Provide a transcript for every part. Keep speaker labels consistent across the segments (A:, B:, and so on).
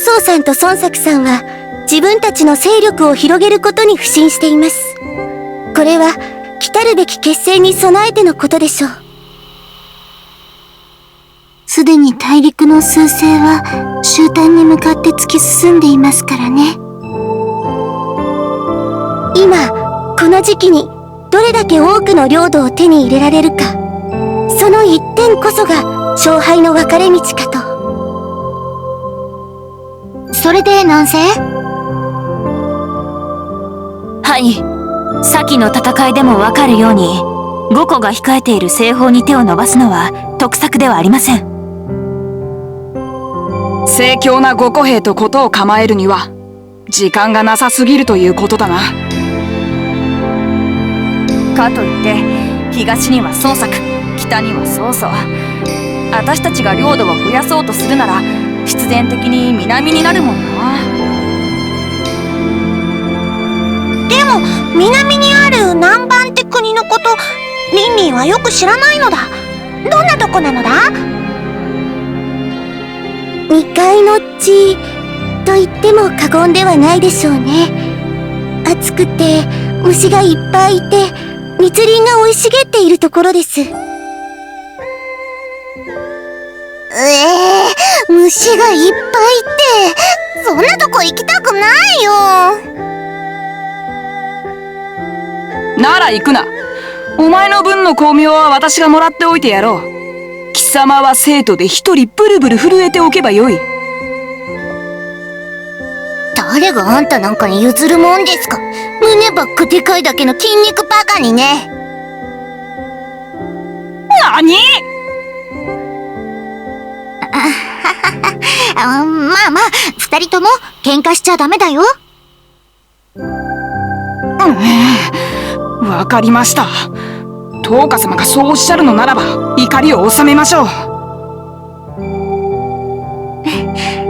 A: 宗さんと孫作さんは自分たちの勢力を広げることに腐心しています。これは来たるべき決戦に備えてのことでしょう。
B: すでに大陸の趨勢は終端に向かって突き進んでいますからね。
A: 今この時期にどれだけ多くの領土を手に入れられるか、その一点こそが勝敗の分かれ道かと。
B: それで南西？
C: はい。先の戦いでもわかるように、5個が控えている西方に手を伸ばすのは得策ではありません。
D: 盛況な5個兵とことを構えるには時間がなさすぎるということだな。
C: かといって東には孫作、北には曹操。私たちが領土を増やそうとするなら必然的に南になるもんな。
A: でも南にある南蛮って国のことリンリンはよく知らないのだ。どんなとこなのだ？未開の地と言っても過言ではないでしょうね。暑くて虫がいっぱいいて密林が生い茂っているところです。虫がいっぱいいてそんなとこ行きたくないよ。
D: なら行くな。お前の分の光明は私がもらっておいてやろう。貴様は生徒で一人ブルブル震えておけばよい。
A: 誰があんたなんかに譲るもんですか。胸ばっかでかいだけの筋肉バカにね。
D: 何？
B: まあまあ、二人とも喧嘩しちゃダメだよ。
D: わかりました。灯火様がそうおっしゃるのならば怒りを収めましょう。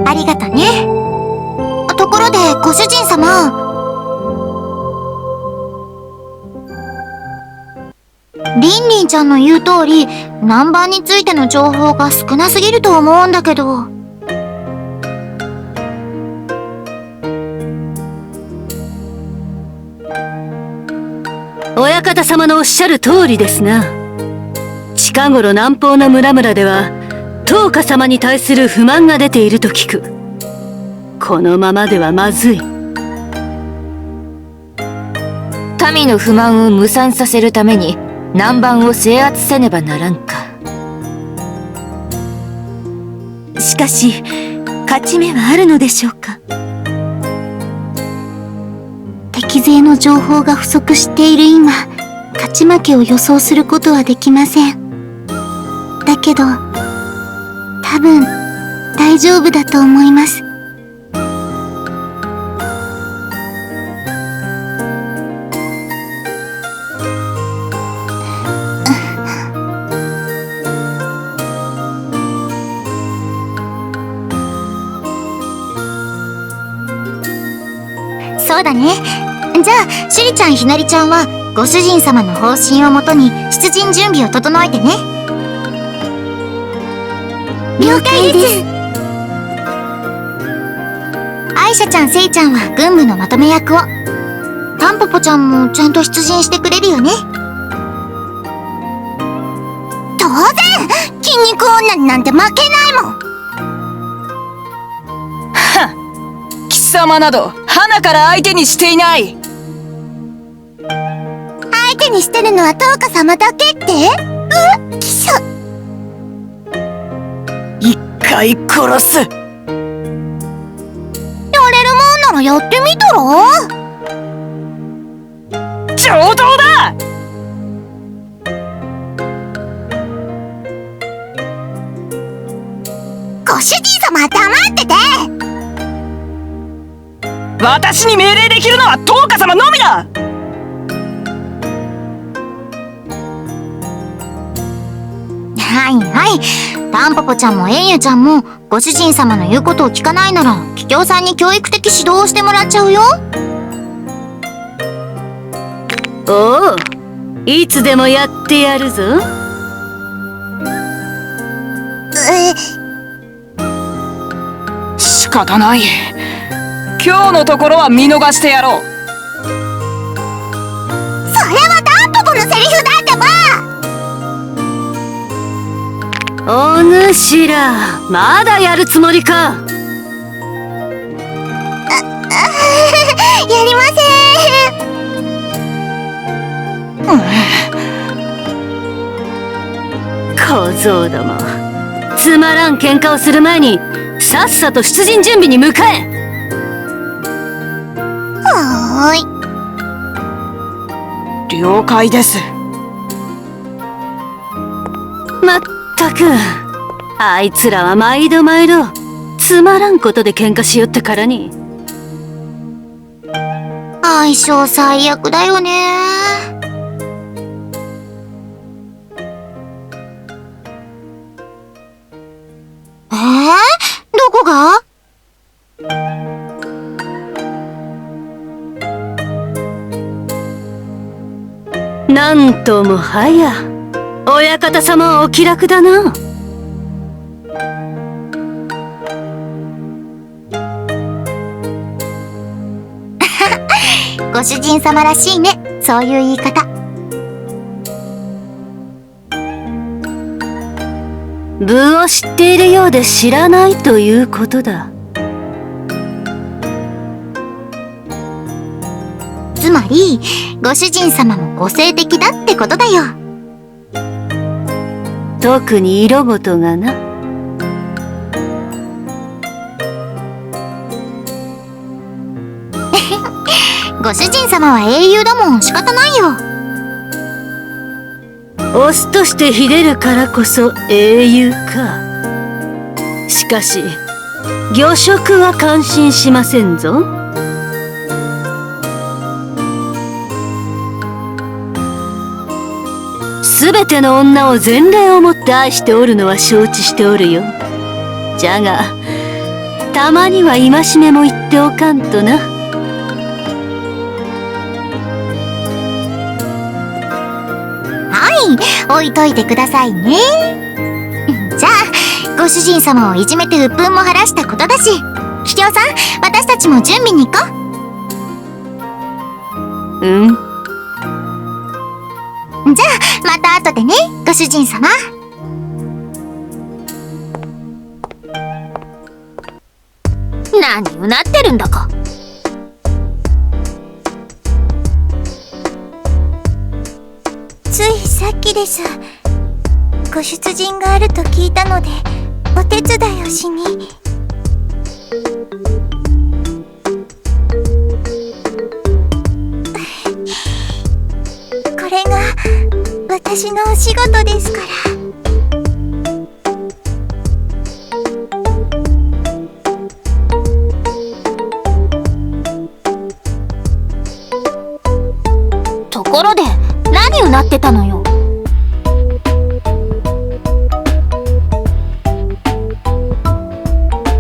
B: ありがとね。ところでご主人様、リンリンちゃんの言う通り南蛮についての情報が少なすぎると思うんだけど。
E: 親方様のおっしゃる通りですな。近頃南方の村々では灯火様に対する不満が出ていると聞く。このままではまずい。
C: 民の不満を無散させるために南蛮を制圧せねばならんか。
A: しかし勝ち目はあるのでしょうか。
B: 敵勢の情報が不足している今、勝ち負けを予想することはできません。だけど、多分大丈夫だと思います。そうだね。じゃあ、シュリちゃん、ひなりちゃんはご主人様の方針をもとに出陣準備を整えてね。了解です。アイシャちゃん、セイちゃんは軍部のまとめ役を。タンポポちゃんもちゃんと出陣してくれるよね。当然、筋肉女になんて負けないもん。
D: 貴様など花から相手にしていない。
B: 相手にしてるのは灯火様だけって？きしょ。
D: 一回殺す。
B: やれるもんならやってみたら？
D: 上等だ。
B: ご主人様黙ってて。
D: 私に命令できるのは灯火様のみだ。
B: はいはい。タンポポちゃんもエンユちゃんもご主人様の言うことを聞かないなら桔梗さんに教育的指導をしてもらっちゃうよ。
E: おお、いつでもやってやるぞ。
B: しか
D: 方ない。今日のところは見逃してやろう。
A: それはタンポポのセリフだってば。
E: お主ら、まだやるつもりか。
A: やりません。
E: 小僧ども、つまらん喧嘩をする前にさっさと出陣準備に向かえ。
A: はーい。
D: 了解です。
E: まったく、あいつらは毎度毎度つまらんことで喧嘩しよってからに。
A: 相性最悪だよね。どこが？
E: なんともはや、親方様はお気楽だな。
A: ご主人様らしいね、そういう言い方。
E: 部を知っているようで知らないということだ。
A: つまり、ご主人様も個性的だってことだよ。
E: 特に色事がな。
A: ご主人様は英雄だもん、仕方ないよ。
E: オスとして秀でるからこそ英雄か。しかし魚食は感心しませんぞ。すべての女を前例をもって愛しておるのは承知しておるよ。じゃがたまには戒めも言っておかんとな。
A: 置いといてくださいね。じゃあ、ご主人様をいじめて鬱憤も晴らしたことだし、桔梗さん、私たちも準備に行こう。
E: うん。
A: じゃあ、また後でね、ご主人様。何うなってるんだか。
B: ついさっきです。ご出陣があると聞いたので、お手伝いをしに。これが私のお仕事ですから。
A: ところで、何うなってたのよ。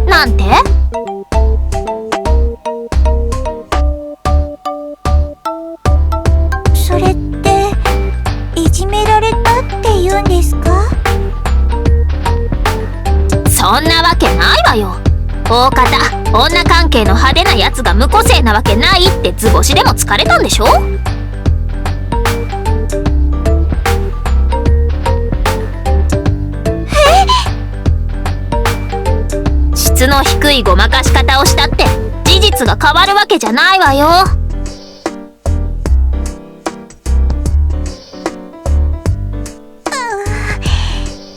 A: なんて？
B: それっていじめられたって言うんですか？
A: そんなわけないわよ。大方、女関係の派手なやつが無個性なわけないって図星でも疲れたんでしょ？質の低いごまかし方をしたって事実が変わるわけじゃないわよ。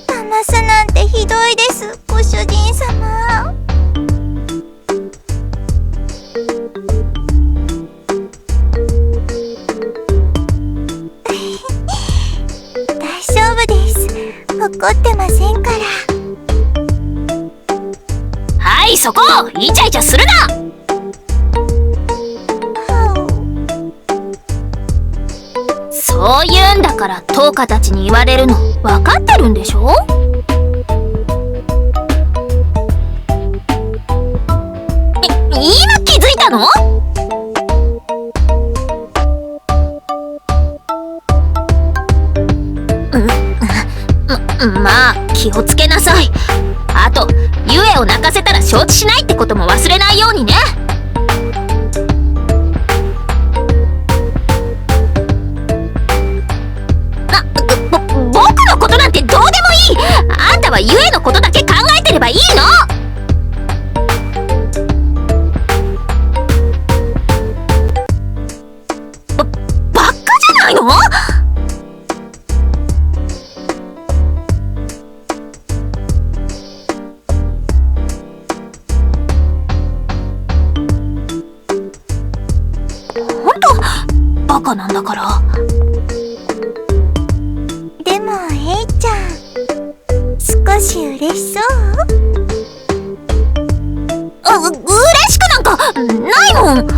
B: 騙すなんてひどいです、ご主人様。大丈夫です。怒ってませんから。
A: はい、そこ！イチャイチャするな！そういうんだからトーカたちに言われるの分かってるんでしょ？今気づいたの？まあ気をつけなさい。あとゆえを泣かせたら承知しないってことも忘れないようにね。僕のことなんてどうでもいい。あんたはゆえのことだけ考えてればいいの。バカじゃないの？バカなんだから。
B: でもヘイちゃん、少し嬉しそう？
A: 嬉しくなんかないもん。